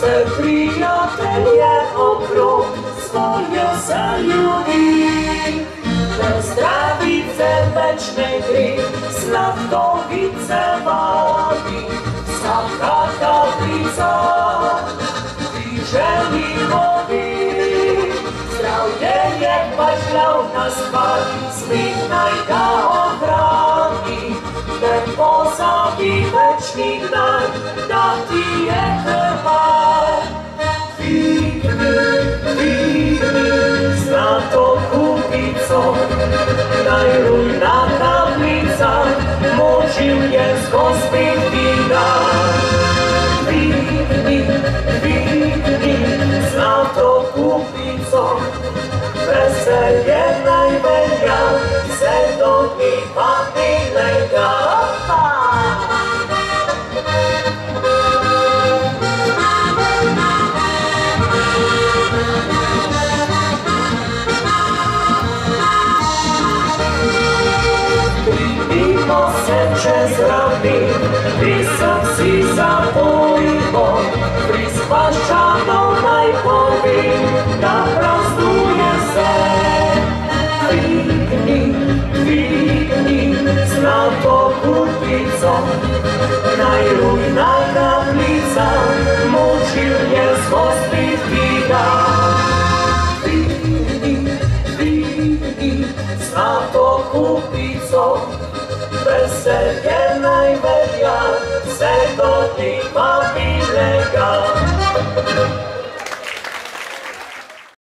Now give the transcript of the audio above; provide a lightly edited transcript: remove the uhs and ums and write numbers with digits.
se prijatelje okrog svoje zaljudi. Zdravice večne gri, slatkovice vadi, svaka kaplica ti želi vodi. Zdravlje je pažljavna stvar, sliknaj ga ohrani, ne pozabi večni dan, da ti je krvar. Digni, zlato kupico, najrujna kaplica, močil je zgospiti dan. Digni, zlato kupico, veselje najvelja, se do dni papilega. Pribimo se čez rami, pisam si zapojimo, prispaščano najpovi, da praznuje se. Digni, zlato kupico, najrujna kaplica, močil je zgospiti dan. Digni, zlato kupico, veselje najvelja, se do dni